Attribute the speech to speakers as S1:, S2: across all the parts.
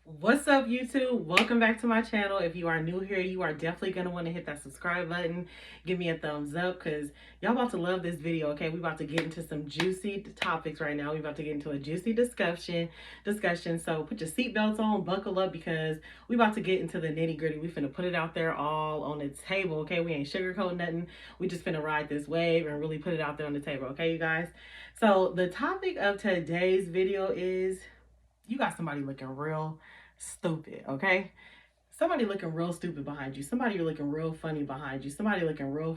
S1: What's up, YouTube? Welcome back to my channel. If you are new here, you are definitely going to want to hit that subscribe button. Give me a thumbs up because y'all about to love this video, okay? We about to get into some juicy topics right now. We about to get into a juicy discussion. So put your seatbelts on, buckle up because we about to get into the nitty gritty. We finna put it out there all on the table, okay? We ain't sugarcoating nothing. We just finna ride this wave and really put it out there on the table, okay, you guys? So the topic of today's video is you got somebody looking real stupid, okay? Somebody looking real stupid behind you. Somebody looking real funny behind you. Somebody looking real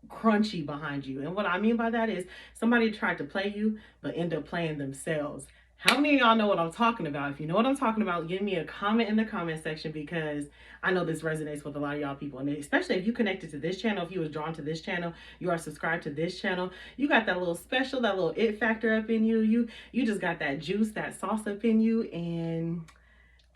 S1: crunchy behind you. And what I mean by that is somebody tried to play you, but end up playing themselves. How many of y'all know what I'm talking about? If you know what I'm talking about, give me a comment in the comment section because I know this resonates with a lot of y'all people. And especially if you connected to this channel, if you was drawn to this channel, you are subscribed to this channel, you got that little special, that little it factor up in you. You just got that juice, that sauce up in you, and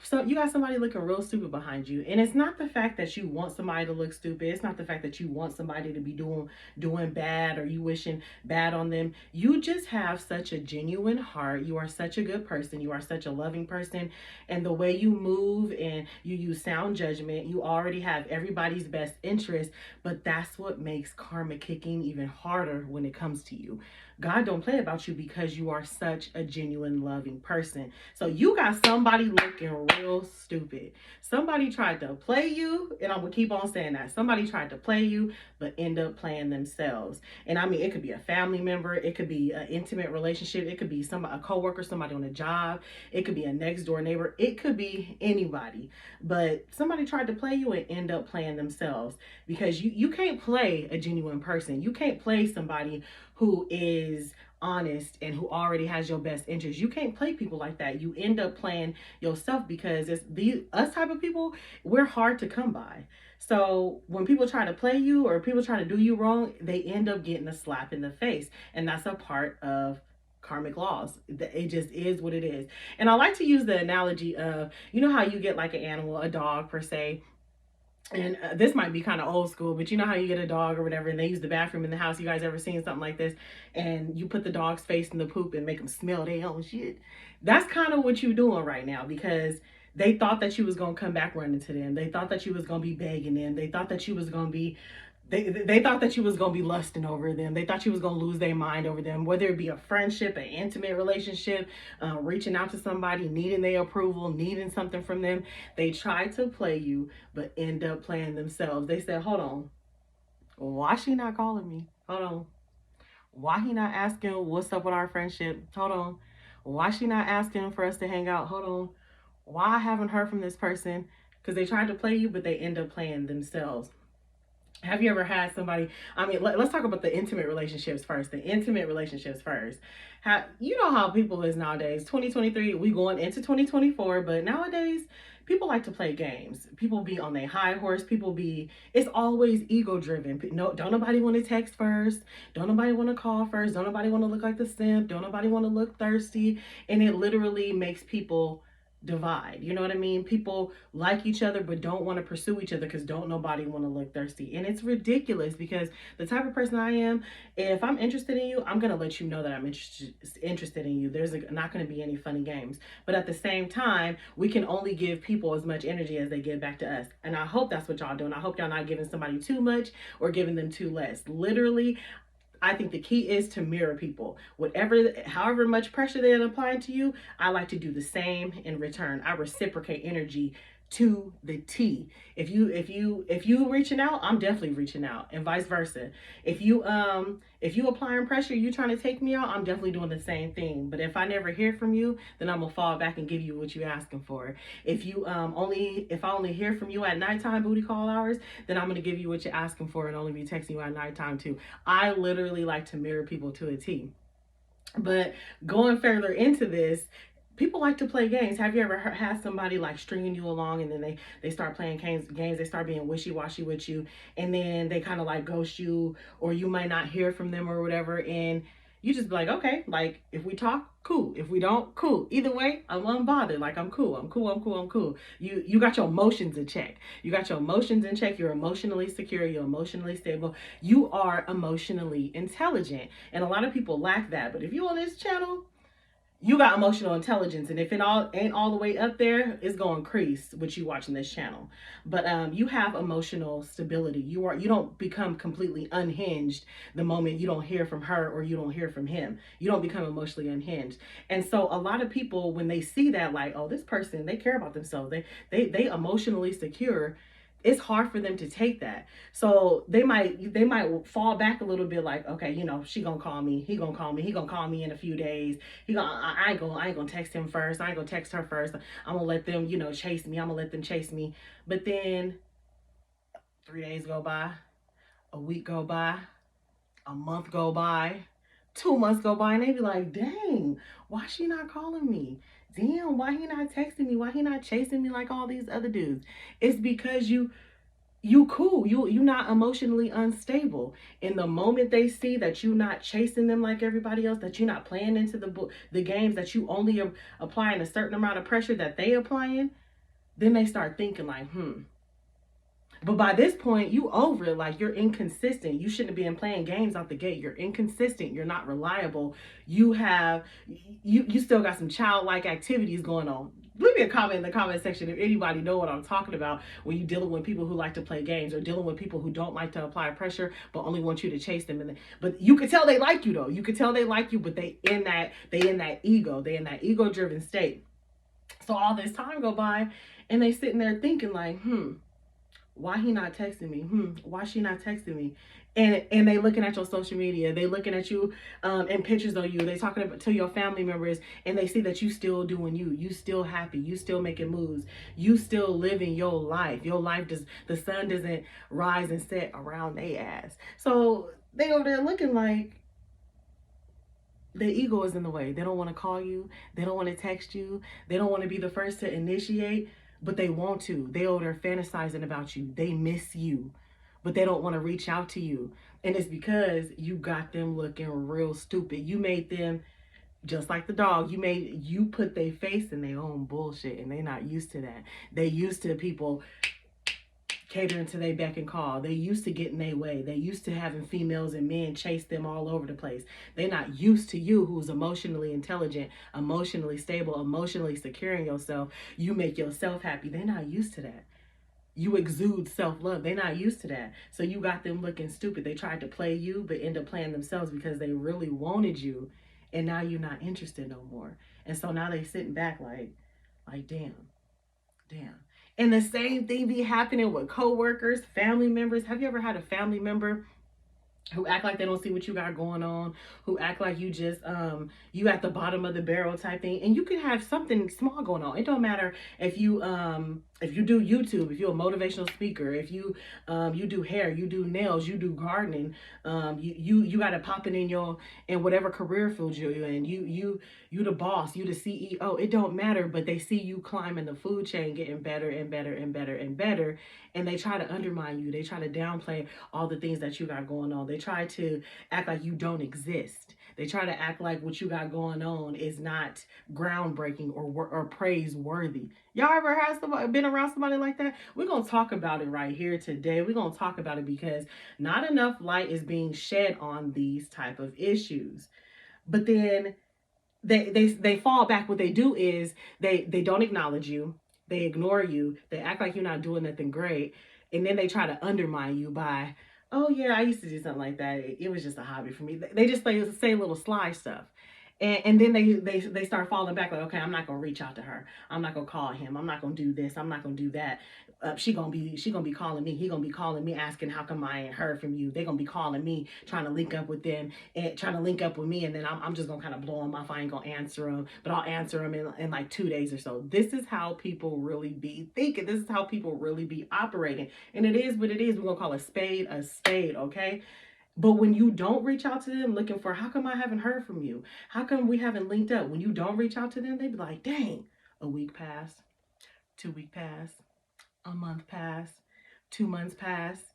S1: so you got somebody looking real stupid behind you. And it's not the fact that you want somebody to look stupid. It's not the fact that you want somebody to be doing bad or you wishing bad on them. You just have such a genuine heart. You are such a good person. You are such a loving person. And the way you move and you use sound judgment, you already have everybody's best interest. But that's what makes karma kicking even harder when it comes to you. God don't play about you because you are such a genuine, loving person. So you got somebody looking real stupid. Somebody tried to play you, and I'm gonna keep on saying that. Somebody tried to play you, but end up playing themselves. And I mean, it could be a family member, it could be an intimate relationship, it could be a coworker, somebody on a job, it could be a next door neighbor, it could be anybody. But somebody tried to play you and end up playing themselves because you can't play a genuine person. You can't play somebody who is honest and who already has your best interest. You can't play people like that. You end up playing yourself because it's us type of people, we're hard to come by. So when people try to play you or people try to do you wrong, they end up getting a slap in the face. And that's a part of karmic laws. It just is what it is. And I like to use the analogy of, you know how you get like an animal, a dog per se, and this might be kind of old school, but you know how you get a dog or whatever and they use the bathroom in the house. You guys ever seen something like this? And you put the dog's face in the poop and make them smell their own shit. That's kind of what you're doing right now because they thought that you was going to come back running to them. They thought that you was going to be begging them. They thought that you was going to be they thought that you was going to be lusting over them. They thought you was going to lose their mind over them, whether it be a friendship, an intimate relationship, reaching out to somebody, needing their approval, needing something from them. They tried to play you, but end up playing themselves. They said, hold on, why she not calling me? Hold on. Why he not asking what's up with our friendship? Hold on. Why she not asking for us to hang out? Hold on. Why I haven't heard from this person? Because they tried to play you, but they end up playing themselves. Have you ever had somebody, I mean, let's talk about the intimate relationships first. The intimate relationships first. You know how people is nowadays. 2023, we going into 2024, but nowadays people like to play games. People be on their high horse. It's always ego driven. No, don't nobody want to text first. Don't nobody want to call first. Don't nobody want to look like the simp. Don't nobody want to look thirsty. And it literally makes people divide. You know what I mean? People like each other but don't want to pursue each other because don't nobody want to look thirsty. And it's ridiculous because the type of person I am, if I'm interested in you, I'm going to let you know that I'm interested in you. There's not going to be any funny games. But at the same time, we can only give people as much energy as they give back to us. And I hope that's what y'all doing. I hope y'all not giving somebody too much or giving them too less. Literally, I think the key is to mirror people. However much pressure they're applying to you, I like to do the same in return. I reciprocate energy to the T. If you reaching out, I'm definitely reaching out, and vice versa. If you applying pressure, you trying to take me out, I'm definitely doing the same thing. But if I never hear from you, then I'm gonna fall back and give you what you're asking for. If I only hear from you at nighttime booty call hours, then I'm gonna give you what you're asking for and only be texting you at nighttime too. I literally like to mirror people to a T. But going further into this, people like to play games. Have you ever had somebody like stringing you along and then they start playing games, they start being wishy-washy with you, and then they kind of like ghost you, or you might not hear from them or whatever, and you just be like, okay, like if we talk, cool. If we don't, cool. Either way, I'm unbothered. Like I'm cool. I'm cool. I'm cool. I'm cool. You got your emotions in check. You got your emotions in check. You're emotionally secure. You're emotionally stable. You are emotionally intelligent. And a lot of people lack that. But if you on this channel, you got emotional intelligence, and if it all ain't all the way up there, it's gonna increase with you watching this channel. But you have emotional stability. You don't become completely unhinged the moment you don't hear from her or you don't hear from him. You don't become emotionally unhinged. And so a lot of people, when they see that, like, oh, this person, they care about themselves, they emotionally secure, it's hard for them to take that. So they might fall back a little bit, like, okay, she gonna call me, he gonna call me, he gonna call me in a few days. I ain't gonna text him first. I ain't gonna text her first. I'm gonna let them, chase me. I'm gonna let them chase me. But then 3 days go by, a week go by, a month go by, 2 months go by, and they be like, dang, why she not calling me? Damn, why he not texting me? Why he not chasing me like all these other dudes? It's because you cool, you not emotionally unstable. In the moment they see that you not chasing them like everybody else, that you're not playing into the games, that you only are applying a certain amount of pressure that they applying, then they start thinking like, but by this point, you over it. Like, you're inconsistent. You shouldn't be playing games out the gate. You're inconsistent. You're not reliable. You still got some childlike activities going on. Leave me a comment in the comment section if anybody know what I'm talking about when you're dealing with people who like to play games, or dealing with people who don't like to apply pressure but only want you to chase them. But you could tell they like you though. You could tell they like you, but they in that ego. They in that ego driven state. So all this time go by, and they sitting there thinking like, why he not texting me? Why she not texting me? And they looking at your social media, they looking at you and pictures of you, they talking to your family members, and they see that you still doing you still happy, you still making moves, you still living your life. Your life does, the sun doesn't rise and set around they ass. So they over there looking like their ego is in the way. They don't want to call you. They don't want to text you. They don't want to be the first to initiate, but they want to. They over there fantasizing about you. They miss you, but they don't want to reach out to you. And it's because you got them looking real stupid. You made them just like the dog. You put their face in their own bullshit, and they not used to that. They used to people catering to their beck and call. They used to getting their way. They used to having females and men chase them all over the place. They're not used to you, who's emotionally intelligent, emotionally stable, emotionally securing yourself. You make yourself happy. They're not used to that. You exude self-love. They're not used to that. So you got them looking stupid. They tried to play you, but end up playing themselves because they really wanted you. And now you're not interested no more. And so now they sitting back like, damn. And the same thing be happening with coworkers, family members. Have you ever had a family member who act like they don't see what you got going on, who act like you just you at the bottom of the barrel type thing? And you can have something small going on. It don't matter if you do YouTube, if you're a motivational speaker, if you do hair, you do nails, you do gardening, you got it popping in whatever career field you're in. You the boss, you the CEO. It don't matter, but they see you climbing the food chain, getting better and better and better and better, and they try to undermine you. They try to downplay all the things that you got going on. They try to act like you don't exist. They try to act like what you got going on is not groundbreaking or praiseworthy. Y'all ever been around somebody like that? We're going to talk about it right here today. We're going to talk about it because not enough light is being shed on these type of issues. But then they fall back. What they do is they don't acknowledge you. They ignore you. They act like you're not doing nothing great. And then they try to undermine you by, oh yeah, I used to do something like that. It was just a hobby for me. They just say little sly stuff. And then they start falling back like, okay, I'm not gonna reach out to her. I'm not gonna call him. I'm not gonna do this. I'm not gonna do that. She gonna be calling me. He gonna be calling me asking how come I ain't heard from you. They gonna be calling me trying to link up with them and trying to link up with me. And then I'm just gonna kind of blow them off. I ain't gonna answer them, but I'll answer them in like 2 days or so. This is how people really be thinking. This is how people really be operating. And it is what it is. We're gonna call a spade, okay? But when you don't reach out to them looking for, how come I haven't heard from you? How come we haven't linked up? When you don't reach out to them, they be like, dang, a week passed, 2 week passed, a month passed, 2 months passed.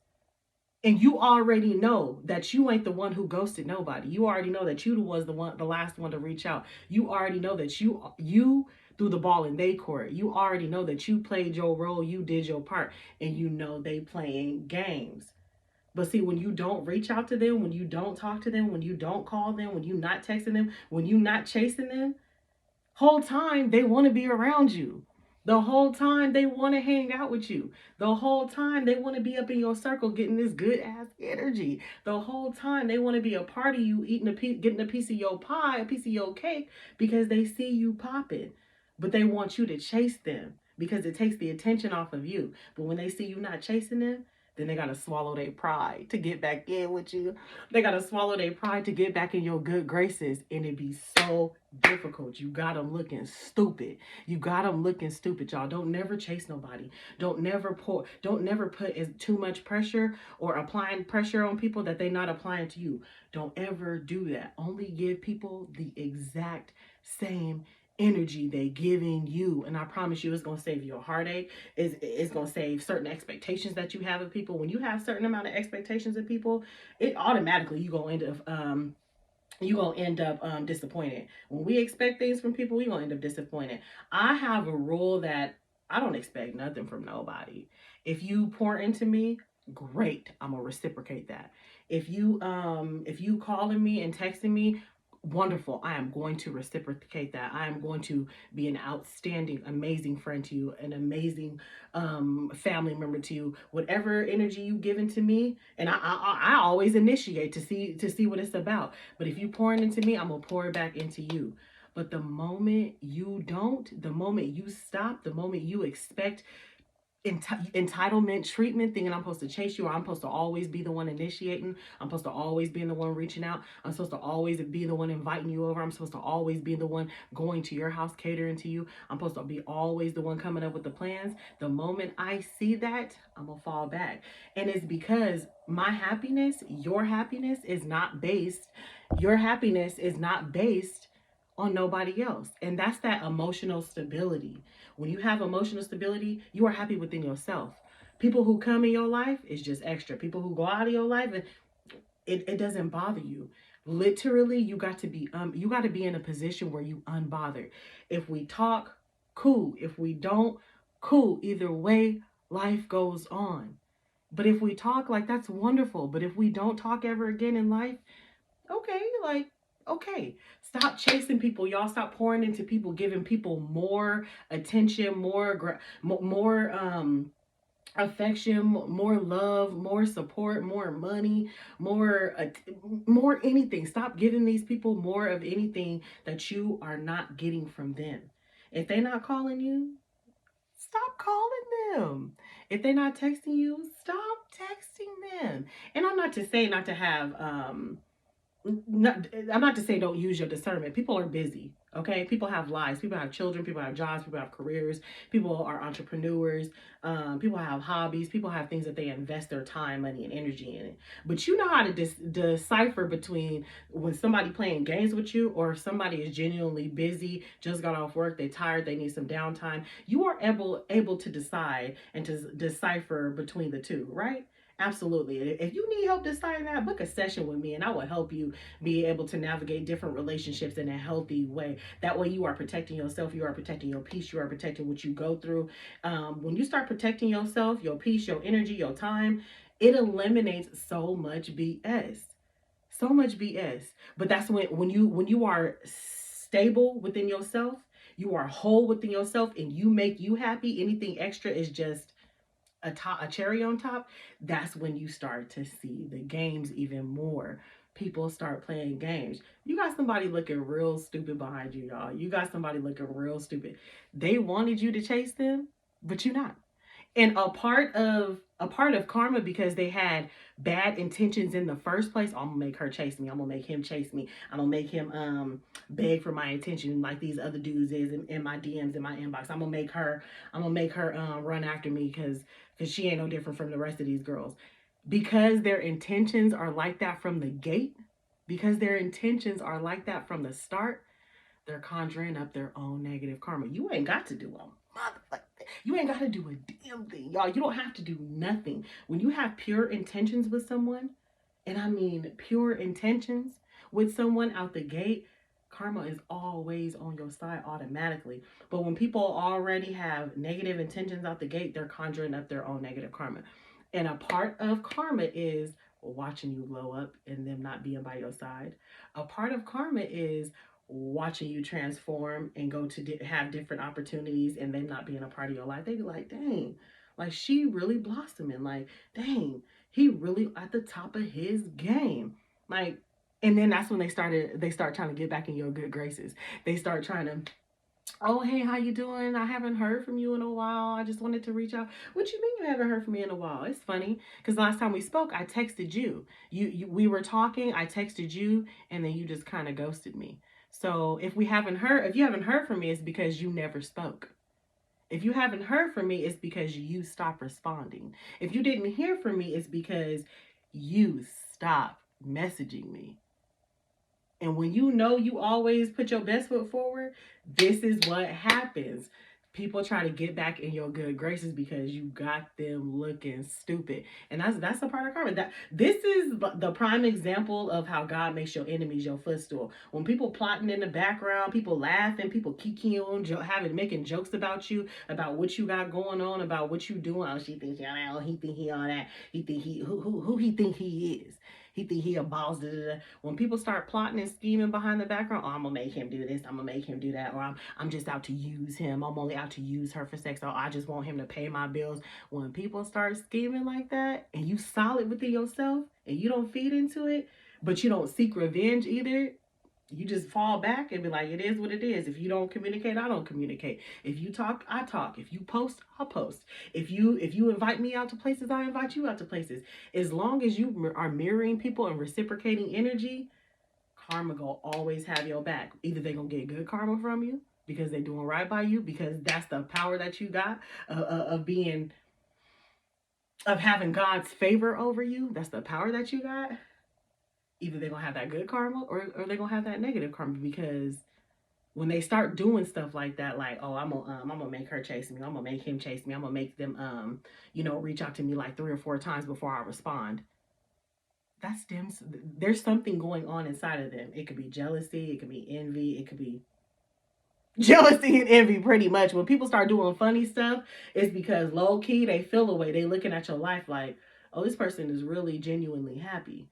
S1: And you already know that you ain't the one who ghosted nobody. You already know that you was the last one to reach out. You already know that you threw the ball in their court. You already know that you played your role, you did your part, and you know they playing games. But see, when you don't reach out to them, when you don't talk to them, when you don't call them, when you not texting them, when you not chasing them, Whole time they want to be around you. The whole time they want to hang out with you. The whole time they want to be up in your circle getting this good ass energy. The whole time they want to be a part of you eating getting a piece of your pie, a piece of your cake because they see you popping. But they want you to chase them because it takes the attention off of you. But when they see you not chasing them, then they gotta swallow their pride to get back in with you. They gotta swallow their pride to get back in your good graces, and it be so difficult. You got them looking stupid. You got them looking stupid, y'all. Don't never chase nobody. Don't never put too much pressure or applying pressure on people that they not applying to you. Don't ever do that. Only give people the exact same energy they giving you, and I promise you it's going to save you a heartache. It's going to save certain expectations that you have of people. When you have certain amount of expectations of people, it automatically you gonna end up disappointed. When we expect things from people, we gonna end up disappointed. I have a rule that I don't expect nothing from nobody. If you pour into me, great, I'm gonna reciprocate that. If you calling me and texting me, wonderful, I am going to reciprocate that. I am going to be an outstanding, amazing friend to you, an amazing family member to you. Whatever energy you given to me, and I always initiate to see what it's about. But if you pouring into me, I'm gonna pour it back into you. But the moment you don't, the moment you stop, the moment you expect entitlement treatment, thinking I'm supposed to chase you, or I'm supposed to always be the one initiating, I'm supposed to always be the one reaching out, I'm supposed to always be the one inviting you over, I'm supposed to always be the one going to your house catering to you, I'm supposed to be always the one coming up with the plans. The moment I see that, I'm gonna fall back. And it's because your happiness is not based, your happiness is not based on nobody else. And that's that emotional stability. When you have emotional stability, you are happy within yourself. People who come in your life is just extra. People who go out of your life, it doesn't bother you. Literally, you got to be in a position where you unbothered. If we talk, cool. If we don't, cool. Either way, life goes on. But if we talk, like, that's wonderful. But if we don't talk ever again in life, okay, like, okay, stop chasing people, y'all. Stop pouring into people, giving people more attention, more affection, more love, more support, more money, more more anything. Stop giving these people more of anything that you are not getting from them. If they're not calling you, stop calling them. If they're not texting you, stop texting them. And I'm not to say not to have not, I'm not to say don't use your discernment. People are busy. Okay, people have lives. People have children. People have jobs. People have careers. People are entrepreneurs. People have hobbies. People have things that they invest their time, money, and energy in. But you know how to decipher between when somebody playing games with you or if somebody is genuinely busy, just got off work, they tired, they need some downtime. You are able to decide and to decipher between the two, right? Absolutely. If you need help deciding that, book a session with me and I will help you be able to navigate different relationships in a healthy way. That way, you are protecting yourself, you are protecting your peace, you are protecting what you go through. When you start protecting yourself, your peace, your energy, your time, it eliminates so much BS. So much BS. But that's when you are stable within yourself, you are whole within yourself, and you make you happy. Anything extra is just a cherry on top. That's when you start to see the games even more. People start playing games. You got somebody looking real stupid behind you, y'all. You got somebody looking real stupid. They wanted you to chase them, but you're not. And a part of karma, because they had bad intentions in the first place. I'm gonna make her chase me. I'm gonna make him chase me. I'm gonna make him beg for my attention like these other dudes is in my DMs, in my inbox. I'm gonna make her run after me because she ain't no different from the rest of these girls. Because their intentions are like that from the gate, because their intentions are like that from the start, they're conjuring up their own negative karma. You ain't got to do a motherfucker. You ain't got to do a damn thing, y'all. You don't have to do nothing. When you have pure intentions with someone, and I mean pure intentions with someone out the gate, karma is always on your side automatically. But when people already have negative intentions out the gate, they're conjuring up their own negative karma. And a part of karma is watching you blow up and them not being by your side. A part of karma is watching you transform and go to have different opportunities and them not being a part of your life. They be like, dang, like she really blossoming. Like, dang, he really at the top of his game. Like, and then that's when they start trying to get back in your good graces. They start trying to, oh, hey, how you doing? I haven't heard from you in a while. I just wanted to reach out. What you mean you haven't heard from me in a while? It's funny because last time we spoke, I texted you. We were talking. I texted you, and then you just kind of ghosted me. So if you haven't heard from me, it's because you never spoke. If you haven't heard from me, it's because you stopped responding. If you didn't hear from me, it's because you stopped messaging me. And when you know you always put your best foot forward, this is what happens. People try to get back in your good graces because you got them looking stupid. And that's a part of karma. This is the prime example of how God makes your enemies your footstool. When people plotting in the background, people laughing, people kikiing, making jokes about you, about what you got going on, about what you doing. Oh, she thinks y'all, he think he all that. He think he who he think he is. He think he a boss. Da, da, da. When people start plotting and scheming behind the background, oh, I'm gonna make him do this. I'm gonna make him do that. Or I'm just out to use him. I'm only out to use her for sex. Or I just want him to pay my bills. When people start scheming like that, and you solid within yourself, and you don't feed into it, but you don't seek revenge either, you just fall back and be like, it is what it is. If you don't communicate, I don't communicate. If you talk, I talk. If you post, I'll post. If you invite me out to places, I invite you out to places. As long as you are mirroring people and reciprocating energy, karma gonna always have your back. Either they gonna get good karma from you because they doing right by you, because that's the power that you got of having God's favor over you. That's the power that you got. Either they're gonna have that good karma or they're gonna have that negative karma, because when they start doing stuff like that, like, oh, I'm gonna make her chase me, I'm gonna make him chase me, I'm gonna make them reach out to me like 3 or 4 times before I respond. That's them. There's something going on inside of them. It could be jealousy, it could be envy, it could be jealousy and envy. Pretty much when people start doing funny stuff, it's because low key they feel away. They looking at your life like, oh, this person is really genuinely happy.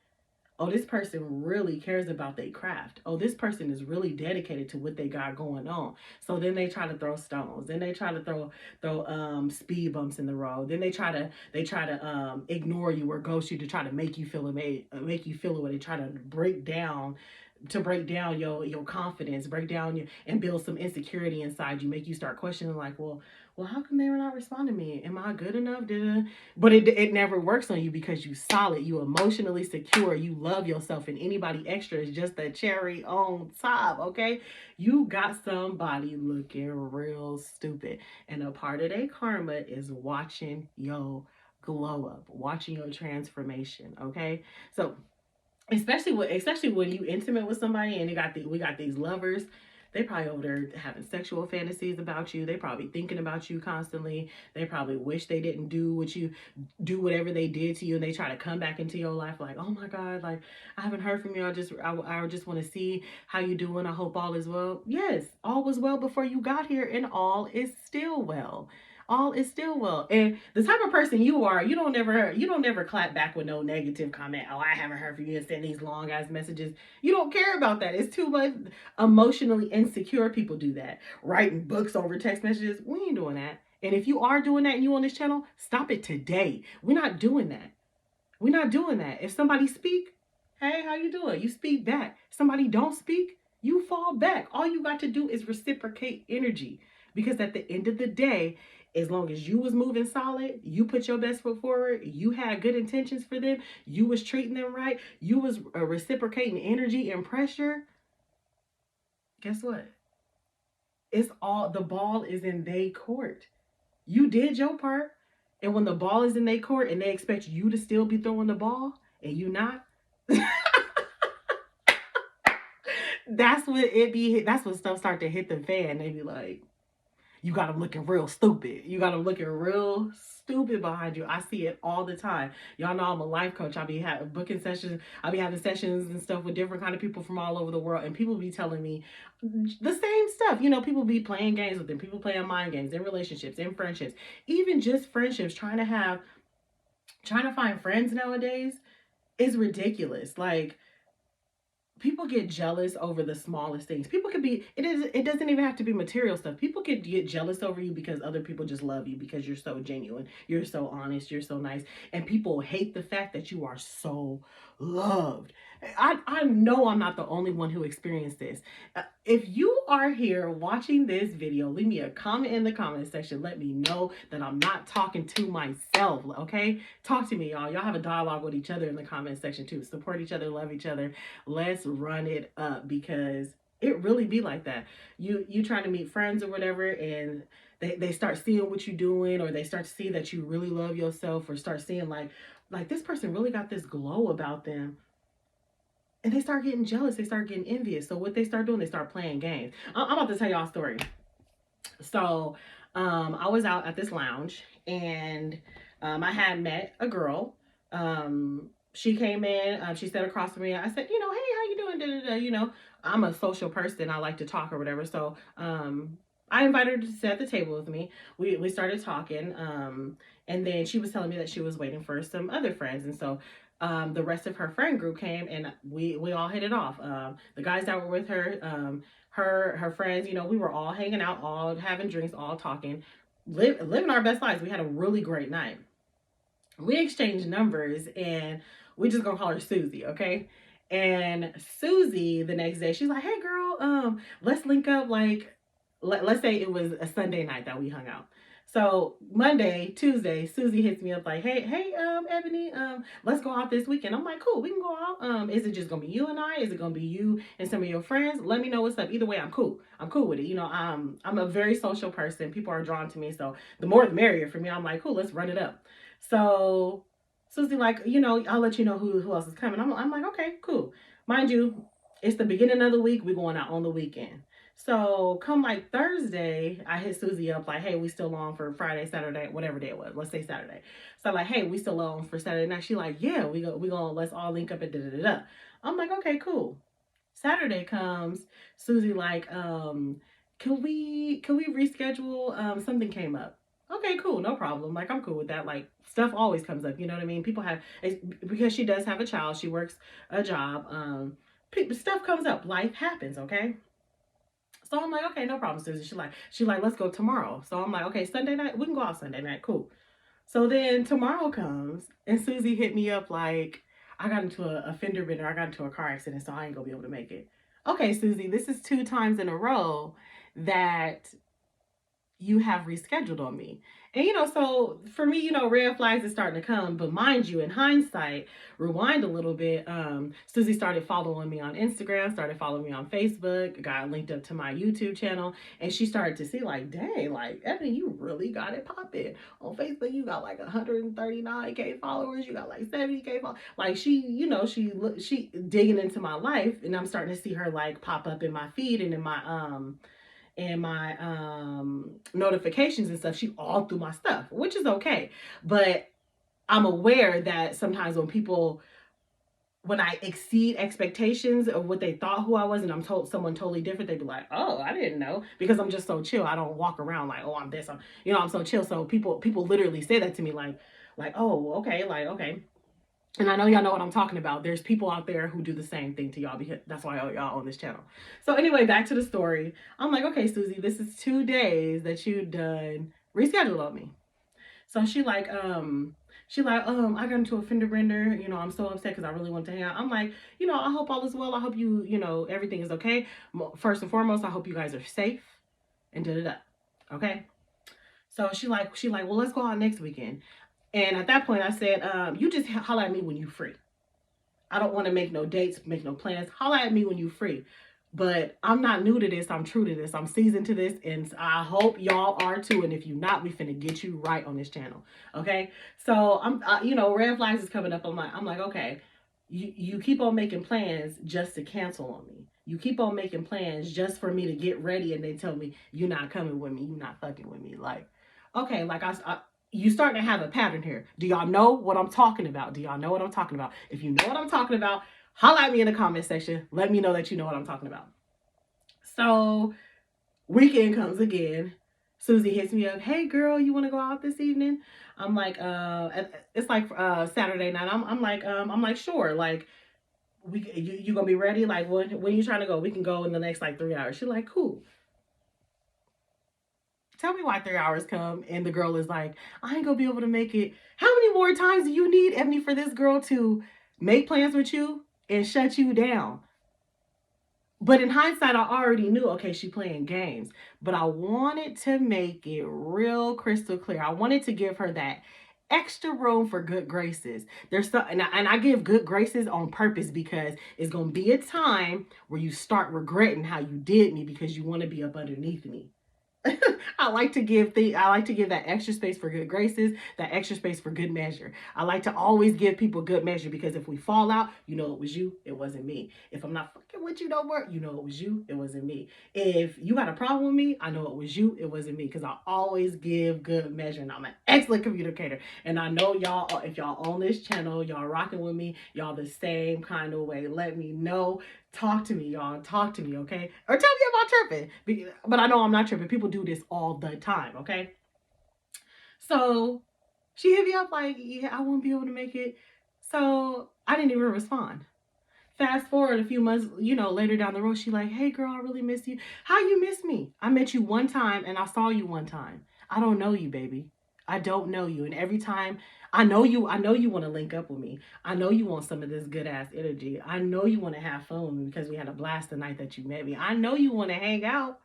S1: Oh, this person really cares about their craft. Oh, this person is really dedicated to what they got going on. So then they try to throw stones. Then they try to throw speed bumps in the road. Then they try to ignore you or ghost you to try to make you feel away. They try to break down your confidence, break down your and build some insecurity inside you, make you start questioning like, well, how come they were not responding to me? Am I good enough? But it never works on you because you solid, you emotionally secure, you love yourself, and anybody extra is just a cherry on top, okay? You got somebody looking real stupid. And a part of their karma is watching your glow up, watching your transformation, okay? So especially when you intimate with somebody and we got these lovers. They probably over there having sexual fantasies about you. They probably thinking about you constantly. They probably wish they didn't do whatever they did to you, and they try to come back into your life like, oh my God, like I haven't heard from you. I just want to see how you doing. I hope all is well. Yes, all was well before you got here, and all is still well. All is still well. And the type of person you are, you don't never clap back with no negative comment. Oh, I haven't heard from you, and send these long ass messages. You don't care about that. It's too much. Emotionally insecure people do that. Writing books over text messages. We ain't doing that. And if you are doing that and you on this channel, stop it today. We're not doing that. We're not doing that. If somebody speak, hey, how you doing? You speak back. Somebody don't speak, you fall back. All you got to do is reciprocate energy. Because at the end of the day, as long as you was moving solid, you put your best foot forward, you had good intentions for them, you was treating them right, you was reciprocating energy and pressure, guess what? It's all, the ball is in their court. You did your part. And when the ball is in their court and they expect you to still be throwing the ball and you not, that's when stuff start to hit the fan. They be like, you got them looking real stupid. You got them looking real stupid behind you. I see it all the time. Y'all know I'm a life coach. I be having booking sessions. I be having sessions and stuff with different kind of people from all over the world. And people be telling me the same stuff. People be playing games with them. People playing mind games in relationships, in friendships, even just friendships. Trying to find friends nowadays is ridiculous. Like, people get jealous over the smallest things. People could be, it doesn't even have to be material stuff. People could get jealous over you because other people just love you because you're so genuine, you're so honest, you're so nice, and people hate the fact that you are so loved. I know I'm not the only one who experienced this. If you are here watching this video, leave me a comment in the comment section. Let me know that I'm not talking to myself, okay? Talk to me, y'all. Y'all have a dialogue with each other in the comment section too. Support each other, love each other. Let's run it up, because it really be like that. You trying to meet friends or whatever, and they start seeing what you're doing, or they start to see that you really love yourself, or start seeing like this person really got this glow about them, and they start getting jealous, they start getting envious. So what they start doing, they start playing games. I'm about to tell y'all a story. So I was out at this lounge, and I had met a girl. She came in, she sat across from me. I said, hey, how you doing? Da, da, da. I'm a social person. I like to talk or whatever. So I invited her to sit at the table with me. We started talking, and then she was telling me that she was waiting for some other friends. And so the rest of her friend group came, and we all hit it off. The guys that were with her, her friends, we were all hanging out, all having drinks, all talking, living our best lives. We had a really great night. We exchanged numbers, and we just gonna call her Susie, okay? And Susie, the next day, she's like, "Hey, girl, let's link up. Like, let's say it was a Sunday night that we hung out. So Monday, Tuesday, Susie hits me up like, hey, Ebony, let's go out this weekend." I'm like, cool, we can go out. Is it just gonna be you and I? Is it gonna be you and some of your friends? Let me know what's up. Either way, I'm cool. I'm cool with it. I'm a very social person. People are drawn to me, so the more the merrier for me. I'm like, cool, let's run it up. So Susie, like, I'll let you know who else is coming. I'm like, okay, cool. Mind you, it's the beginning of the week. We're going out on the weekend. So come like Thursday, I hit Susie up like, hey, we still on for Friday, Saturday, whatever day it was. Let's say Saturday. So I'm like, hey, we still on for Saturday night. She like, yeah, we gonna let's all link up and da da da da. I'm like, okay, cool. Saturday comes, Susie like, can we reschedule? Something came up. Okay, cool, no problem. Like, I'm cool with that. Like, stuff always comes up. You know what I mean? People have, because she does have a child. She works a job. Stuff comes up. Life happens. Okay. So I'm like, okay, no problem, Susie. She like, let's go tomorrow. So I'm like, okay, Sunday night, we can go out Sunday night, cool. So then tomorrow comes, and Susie hit me up like, I got into a fender bender, I got into a car accident, so I ain't gonna be able to make it. Okay, Susie, this is 2 times in a row that you have rescheduled on me. And so for me, red flags is starting to come. But mind you, in hindsight, rewind a little bit, Susie started following me on Instagram, started following me on Facebook, got linked up to my YouTube channel, and she started to see like, dang, like, Ebony, you really got it popping. On Facebook, you got like 139K followers, you got like 70K followers. Like, she digging into my life, and I'm starting to see her like pop up in my feed and in my notifications and stuff. She all through my stuff, which is okay. But I'm aware that sometimes when I exceed expectations of what they thought who I was, and I'm told someone totally different, they'd be like, oh, I didn't know, because I'm just so chill. I don't walk around like, oh, I'm this, I'm so chill. So people literally say that to me like, oh, okay, like, okay. And I know y'all know what I'm talking about. There's people out there who do the same thing to y'all, because that's why y'all on this channel. So anyway, back to the story. I'm like, okay, Susie, this is 2 days that you done rescheduled on me. So she like, I got into a fender bender. I'm so upset because I really want to hang out. I'm like, I hope all is well. I hope everything is okay. First and foremost, I hope you guys are safe and da da da. Okay. So she like, well, let's go out next weekend. And at that point, I said, you just holler at me when you're free. I don't want to make no dates, make no plans. Holler at me when you're free. But I'm not new to this. I'm true to this. I'm seasoned to this. And I hope y'all are too. And if you're not, we finna get you right on this channel. Okay? So, red flags is coming up. I'm like, okay. You keep on making plans just to cancel on me. You keep on making plans just for me to get ready, and they tell me you're not coming with me. You're not fucking with me. Like, okay, like you starting to have a pattern here. Do y'all know what I'm talking about? Do y'all know what I'm talking about? If you know what I'm talking about, holla at me in the comment section. Let me know that you know what I'm talking about. So weekend comes again. Susie hits me up. Hey girl, you want to go out this evening? I'm like, it's like Saturday night. I'm like, sure. Like, You gonna be ready? Like, when you trying to go? We can go in the next like 3 hours. She's like, cool. Tell me why 3 hours come and the girl is like, I ain't gonna be able to make it. How many more times do you need, Ebony, for this girl to make plans with you and shut you down? But in hindsight, I already knew, okay, she playing games. But I wanted to make it real crystal clear. I wanted to give her that extra room for good graces. There's some, and I give good graces on purpose because it's gonna be a time where you start regretting how you did me because you want to be up underneath me. I like to give that extra space for good graces, that extra space for good measure. I like to always give people good measure because if we fall out, you know it was you, it wasn't me. If I'm not fucking with you no more, you know it was you, it wasn't me. If you got a problem with me, I know it was you, it wasn't me. Because I always give good measure and I'm an excellent communicator. And I know y'all, if y'all on this channel, y'all rocking with me, y'all the same kind of way. Let me know. Talk to me, y'all. Talk to me, okay? Or tell me about tripping. But I know I'm not tripping. People do this all the time, okay? So she hit me up like, yeah, I won't be able to make it. So I didn't even respond. Fast forward a few months, later down the road, she like, hey girl, I really miss you. How you miss me? I met you one time and I saw you one time. I don't know you, baby. I don't know you. And every time I know you want to link up with me. I know you want some of this good ass energy. I know you want to have fun with me because we had a blast the night that you met me. I know you want to hang out.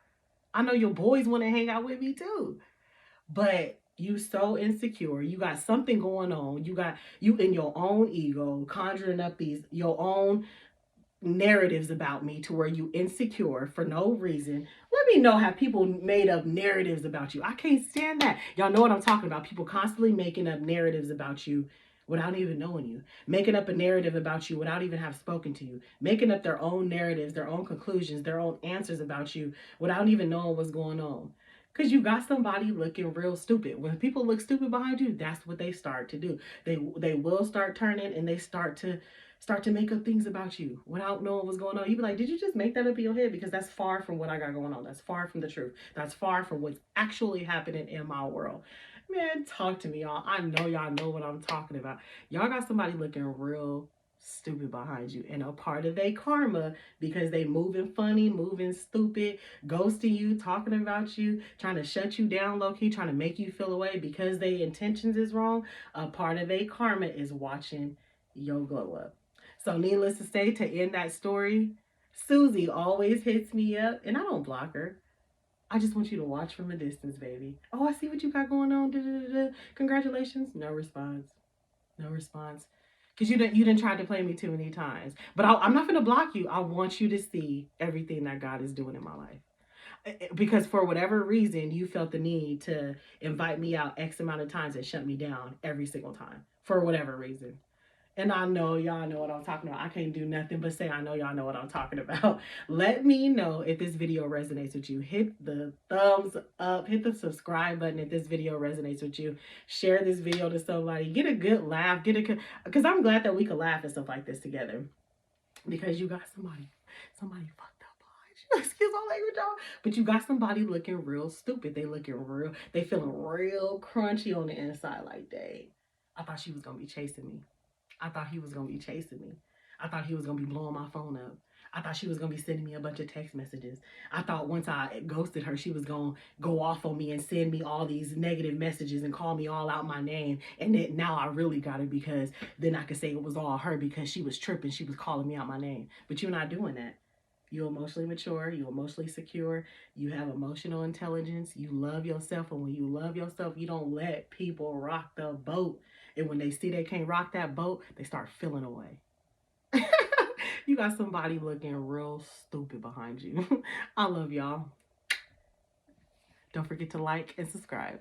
S1: I know your boys want to hang out with me too. But you so insecure. You got something going on. You in your own ego conjuring up these your own narratives about me to where you insecure for no reason. Let me know how people made up narratives about you. I can't stand that. Y'all know what I'm talking about. People constantly making up narratives about you without even knowing you. Making up a narrative about you without even have spoken to you. Making up their own narratives, their own conclusions, their own answers about you without even knowing what's going on. Because you got somebody looking real stupid. When people look stupid behind you, that's what they start to do. They will start turning and they start to make up things about you without knowing what's going on. You be like, did you just make that up in your head? Because that's far from what I got going on. That's far from the truth. That's far from what's actually happening in my world. Man, talk to me, y'all. I know y'all know what I'm talking about. Y'all got somebody looking real stupid behind you and a part of their karma because they moving funny, moving stupid, ghosting you, talking about you, trying to shut you down low-key, trying to make you feel away because their intentions is wrong. A part of their karma is watching your glow up. So needless to say, to end that story, Susie always hits me up and I don't block her. I just want you to watch from a distance, baby. Oh, I see what you got going on. Da-da-da-da. Congratulations. No response. No response. Because you didn't try to play me too many times. But I'm not going to block you. I want you to see everything that God is doing in my life. Because for whatever reason, you felt the need to invite me out X amount of times and shut me down every single time. For whatever reason. And I know y'all know what I'm talking about. I can't do nothing but say I know y'all know what I'm talking about. Let me know if this video resonates with you. Hit the thumbs up. Hit the subscribe button if this video resonates with you. Share this video to somebody. Get a good laugh. Because I'm glad that we could laugh at stuff like this together. Because you got somebody fucked up behind you. Excuse my language, y'all. But you got somebody looking real stupid. They feeling real crunchy on the inside. Like, dang, I thought she was going to be chasing me. I thought he was going to be chasing me. I thought he was going to be blowing my phone up. I thought she was going to be sending me a bunch of text messages. I thought once I ghosted her, she was going to go off on me and send me all these negative messages and call me all out my name. And then now I really got it because then I could say it was all her because she was tripping. She was calling me out my name. But you're not doing that. You're emotionally mature. You're emotionally secure. You have emotional intelligence. You love yourself. And when you love yourself, you don't let people rock the boat. And when they see they can't rock that boat, they start feeling away. You got somebody looking real stupid behind you. I love y'all. Don't forget to like and subscribe.